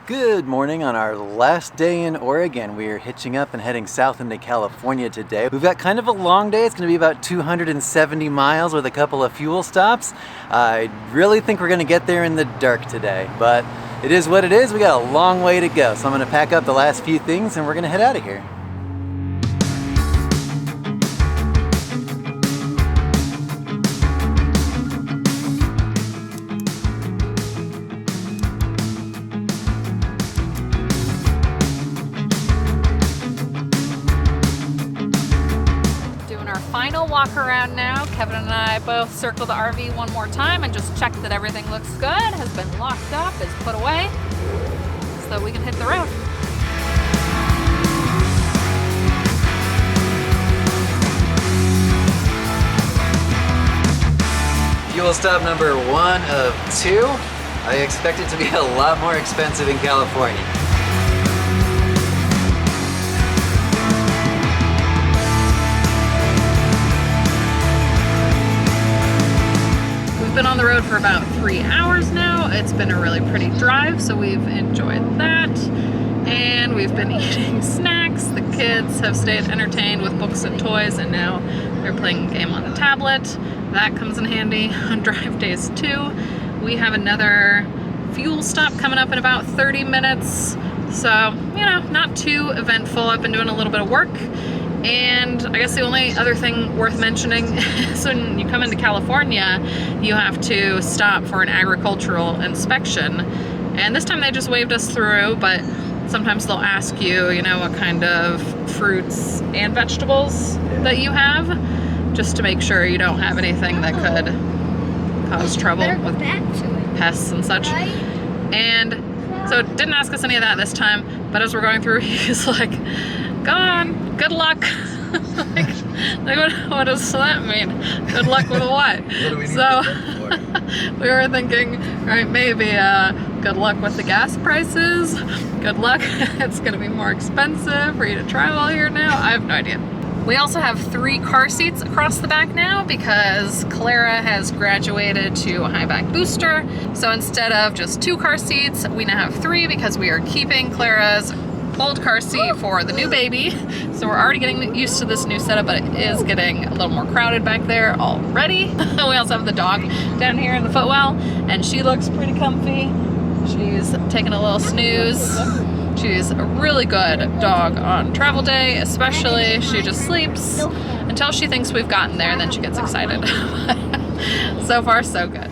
Good morning on our last day in Oregon. We are hitching up and heading south into California today. We've got kind of a long day. It's going to be about 270 miles with a couple of fuel stops. I really think we're going to get there in the dark today, but it is what it is. We got a long way to go. So I'm going to pack up the last few things and we're going to head out of here. Final walk around now. Kevin and I both circle the RV one more time and just check that everything looks good, has been locked up, is put away, so that we can hit the road. Fuel stop number 1 of 2. I expect it to be a lot more expensive in California. We've been on the road for about 3 hours now. It's been a really pretty drive, so we've enjoyed that. And we've been eating snacks. The kids have stayed entertained with books and toys, and now they're playing a game on the tablet. That comes in handy on drive days too. We have another fuel stop coming up in about 30 minutes. So, you know, not too eventful. I've been doing a little bit of work. And I guess the only other thing worth mentioning is when you come into California, you have to stop for an agricultural inspection. And this time they just waved us through, but sometimes they'll ask you, you know, what kind of fruits and vegetables that you have, just to make sure you don't have anything that could cause trouble with pests and such. And so it didn't ask us any of that this time, but as we're going through, he's like, go on, good luck. like what does that mean? Good luck with what? So we were thinking, right, maybe good luck with the gas prices. Good luck, it's gonna be more expensive for you to travel here now. I have no idea. We also have 3 car seats across the back now because Clara has graduated to a high back booster. So instead of just 2 car seats, we now have 3 because we are keeping Clara's old car seat for the new baby. So we're already getting used to this new setup, but it is getting a little more crowded back there already. We also have the dog down here in the footwell, and she looks pretty comfy. She's taking a little snooze. She's a really good dog on travel day, especially. She just sleeps until she thinks we've gotten there, and then she gets excited. So far, so good.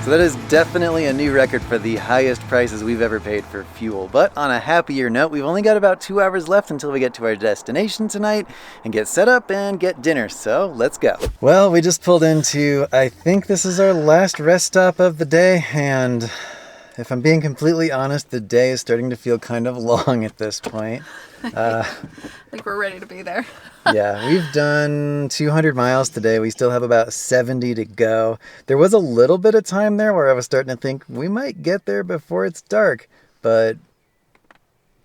So that is definitely a new record for the highest prices we've ever paid for fuel. But on a happier note, we've only got about 2 hours left until we get to our destination tonight and get set up and get dinner. So let's go. Well, we just pulled into, I think this is our last rest stop of the day. And if I'm being completely honest, the day is starting to feel kind of long at this point. I think we're ready to be there. Yeah, we've done 200 miles today. We still have about 70 to go. There was a little bit of time there where I was starting to think we might get there before it's dark, but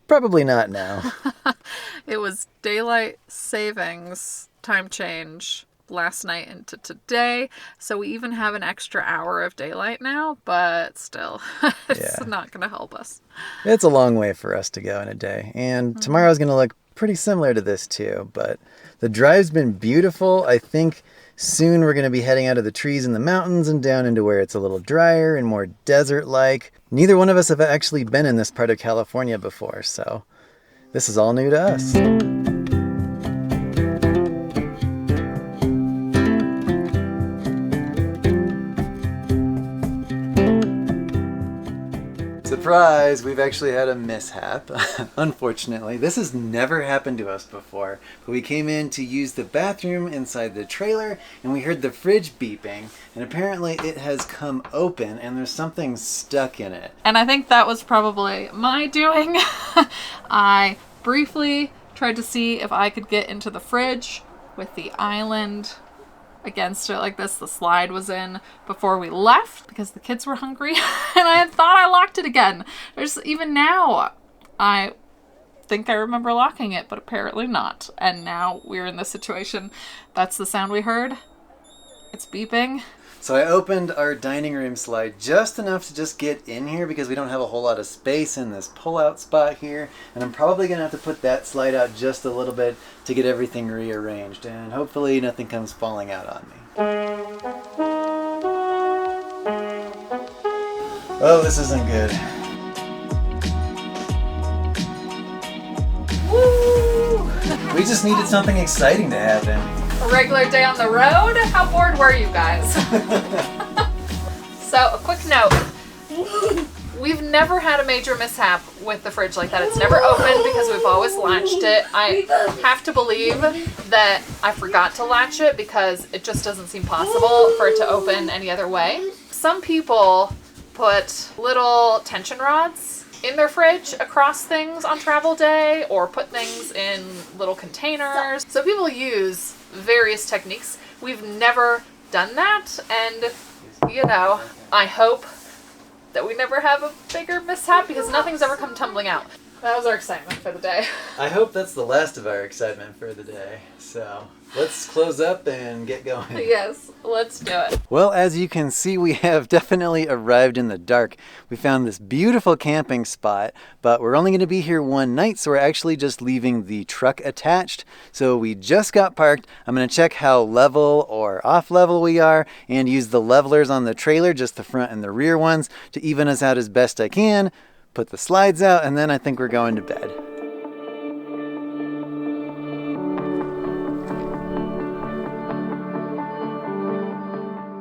probably not now. It was daylight savings time change last night into today, so we even have an extra hour of daylight now, but still, it's not going to help us. It's a long way for us to go in a day, and tomorrow's going to look pretty similar to this too, but the drive's been beautiful. I think soon we're going to be heading out of the trees in the mountains and down into where it's a little drier and more desert-like. Neither one of us have actually been in this part of California before, so this is all new to us. Surprise! We've actually had a mishap, unfortunately. This has never happened to us before, but we came in to use the bathroom inside the trailer and we heard the fridge beeping, and apparently it has come open and there's something stuck in it. And I think that was probably my doing. I briefly tried to see if I could get into the fridge with the island against it like this. The slide was in before we left because the kids were hungry and I thought I locked it again. Even now, I think I remember locking it, but apparently not. And now we're in this situation. That's the sound we heard. It's beeping. So I opened our dining room slide just enough to just get in here because we don't have a whole lot of space in this pull-out spot here. And I'm probably going to have to put that slide out just a little bit to get everything rearranged. And hopefully nothing comes falling out on me. Oh, this isn't good. Woo! We just needed something exciting to happen. A regular day on the road? How bored were you guys? So, a quick note. We've never had a major mishap with the fridge like that. It's never opened because we've always latched it. I have to believe that I forgot to latch it because it just doesn't seem possible for it to open any other way. Some people put little tension rods in their fridge across things on travel day or put things in little containers. So people use various techniques. We've never done that, and you know, I hope that we never have a bigger mishap because nothing's ever come tumbling out. That was our excitement for the day. I hope that's the last of our excitement for the day. So let's close up and get going. Yes, let's do it. Well, as you can see, we have definitely arrived in the dark. We found this beautiful camping spot, but we're only going to be here one night, so we're actually just leaving the truck attached. So we just got parked. I'm going to check how level or off level we are and use the levelers on the trailer, just the front and the rear ones, to even us out as best I can. Put the slides out, and then I think we're going to bed.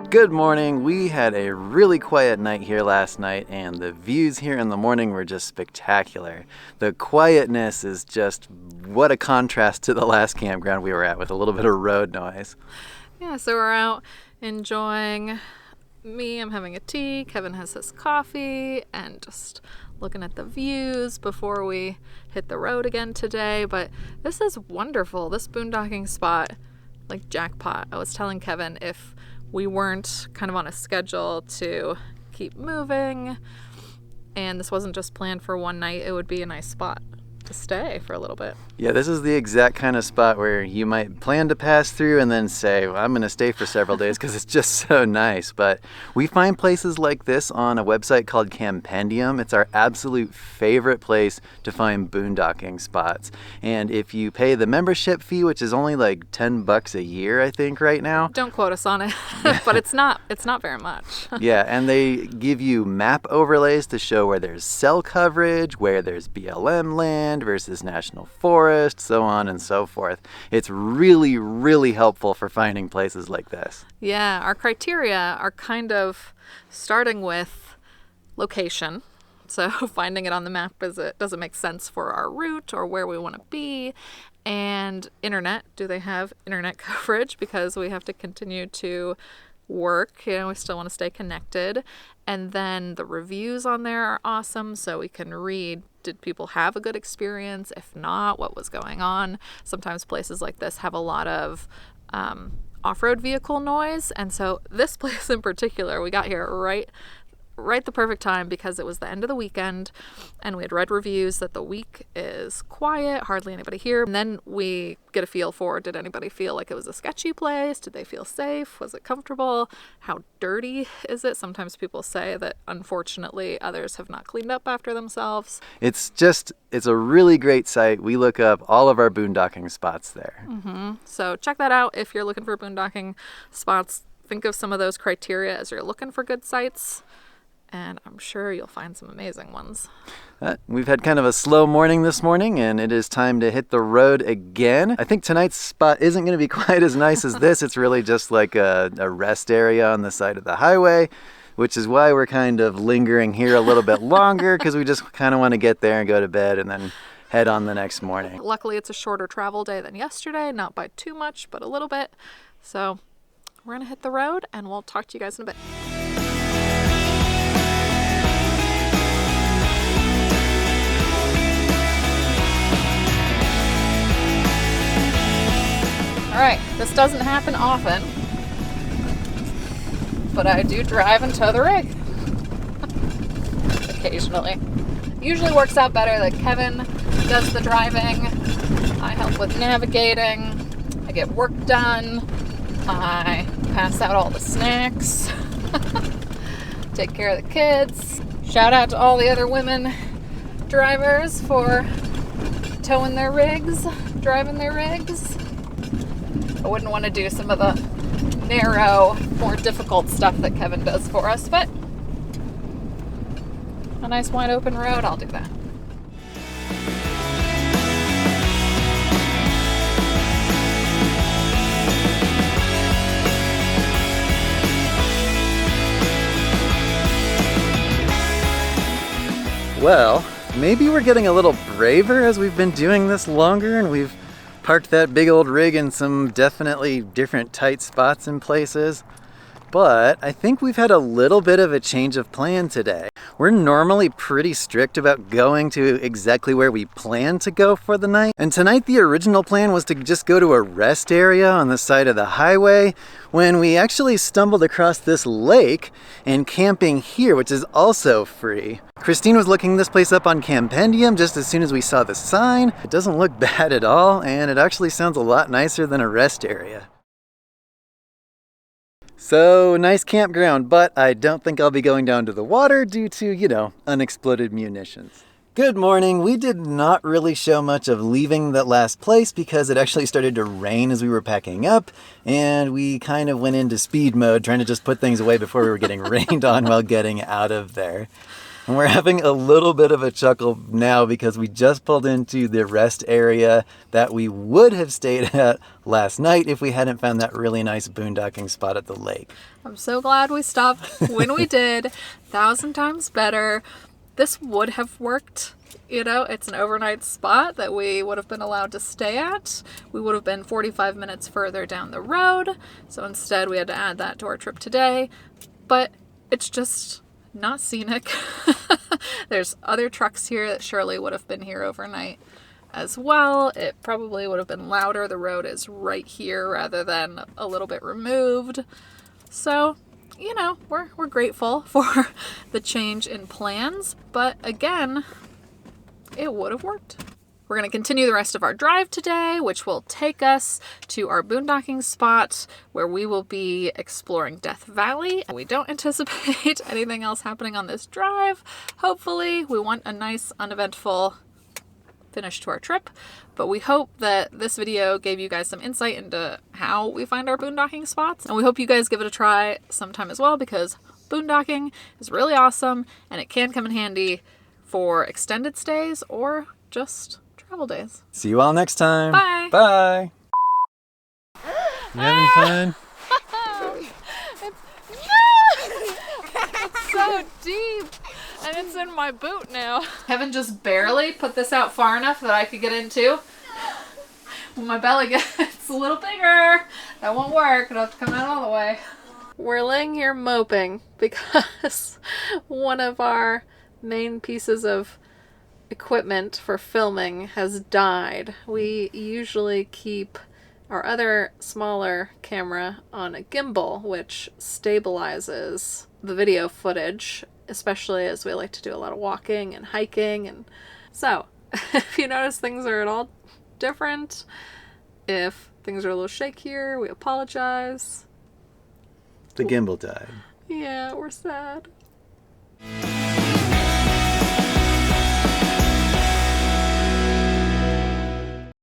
Good morning. We had a really quiet night here last night, and the views here in the morning were just spectacular. The quietness is just what a contrast to the last campground we were at with a little bit of road noise. Yeah, so we're out enjoying. I'm having a tea, Kevin has his coffee, and just looking at the views before we hit the road again today. But this is wonderful. This boondocking spot, like jackpot. I was telling Kevin if we weren't kind of on a schedule to keep moving and this wasn't just planned for one night, it would be a nice spot to stay for a little bit. Yeah, this is the exact kind of spot where you might plan to pass through and then say, well, I'm going to stay for several days because it's just so nice. But we find places like this on a website called Campendium. It's our absolute favorite place to find boondocking spots. And if you pay the membership fee, which is only like $10 a year, I think right now. Don't quote us on it, but it's not very much. Yeah, and they give you map overlays to show where there's cell coverage, where there's BLM land versus national forest, so on and so forth. It's really, really helpful for finding places like this. Yeah, our criteria are kind of starting with location. So finding it on the map, does it make sense for our route or where we want to be? And internet, do they have internet coverage? Because we have to continue to work, we still want to stay connected. And then the reviews on there are awesome, so we can read, did people have a good experience? If not, what was going on? Sometimes places like this have a lot of off-road vehicle noise, and so this place in particular, we got here right the perfect time because it was the end of the weekend and we had read reviews that the week is quiet, hardly anybody here. And then we get a feel for, did anybody feel like it was a sketchy place? Did they feel safe? Was it comfortable? How dirty is it? Sometimes people say that unfortunately others have not cleaned up after themselves. It's a really great site. We look up all of our boondocking spots there. Mm-hmm. So check that out if you're looking for boondocking spots. Think of some of those criteria as you're looking for good sites. And I'm sure you'll find some amazing ones. We've had kind of a slow morning this morning, and it is time to hit the road again. I think tonight's spot isn't going to be quite as nice as this. It's really just like a rest area on the side of the highway, which is why we're kind of lingering here a little bit longer, because we just kind of want to get there and go to bed and then head on the next morning. Luckily, it's a shorter travel day than yesterday, not by too much, but a little bit. So we're going to hit the road, and we'll talk to you guys in a bit. All right, this doesn't happen often, but I do drive and tow the rig occasionally. Usually works out better that Kevin does the driving. I help with navigating. I get work done. I pass out all the snacks, take care of the kids. Shout out to all the other women drivers for towing their rigs, driving their rigs. I wouldn't want to do some of the narrow, more difficult stuff that Kevin does for us, but a nice wide open road, I'll do that. Well, maybe we're getting a little braver as we've been doing this longer and we've parked that big old rig in some definitely different tight spots in places. But I think we've had a little bit of a change of plan today. We're normally pretty strict about going to exactly where we plan to go for the night. And tonight the original plan was to just go to a rest area on the side of the highway when we actually stumbled across this lake and camping here, which is also free. Christine was looking this place up on Campendium just as soon as we saw the sign. It doesn't look bad at all, and it actually sounds a lot nicer than a rest area. So, nice campground, but I don't think I'll be going down to the water due to, you know, unexploded munitions. Good morning. We did not really show much of leaving that last place because it actually started to rain as we were packing up, and we kind of went into speed mode trying to just put things away before we were getting rained on while getting out of there. And we're having a little bit of a chuckle now because we just pulled into the rest area that we would have stayed at last night if we hadn't found that really nice boondocking spot at the lake. I'm so glad we stopped when we did. 1,000 times better. This would have worked. You know, it's an overnight spot that we would have been allowed to stay at. We would have been 45 minutes further down the road. So instead we had to add that to our trip today. But it's just not scenic. There's other trucks here that surely would have been here overnight as well. It probably would have been louder. The road is right here rather than a little bit removed. So, you know, we're grateful for the change in plans, but again, it would have worked. We're going to continue the rest of our drive today, which will take us to our boondocking spot where we will be exploring Death Valley. We don't anticipate anything else happening on this drive. Hopefully, we want a nice, uneventful finish to our trip, but we hope that this video gave you guys some insight into how we find our boondocking spots, and we hope you guys give it a try sometime as well because boondocking is really awesome and it can come in handy for extended stays or just travel days. See you all next time. Bye. Bye. You having fun? It's so deep and it's in my boot now. Kevin just barely put this out far enough that I could get into. When my belly gets a little bigger, that won't work. It'll have to come out all the way. We're laying here moping because one of our main pieces of equipment for filming has died. We usually keep our other smaller camera on a gimbal, which stabilizes the video footage, especially as we like to do a lot of walking and hiking. And so if you notice things are at all different, if things are a little shakier, we apologize. The gimbal died. Yeah, we're sad.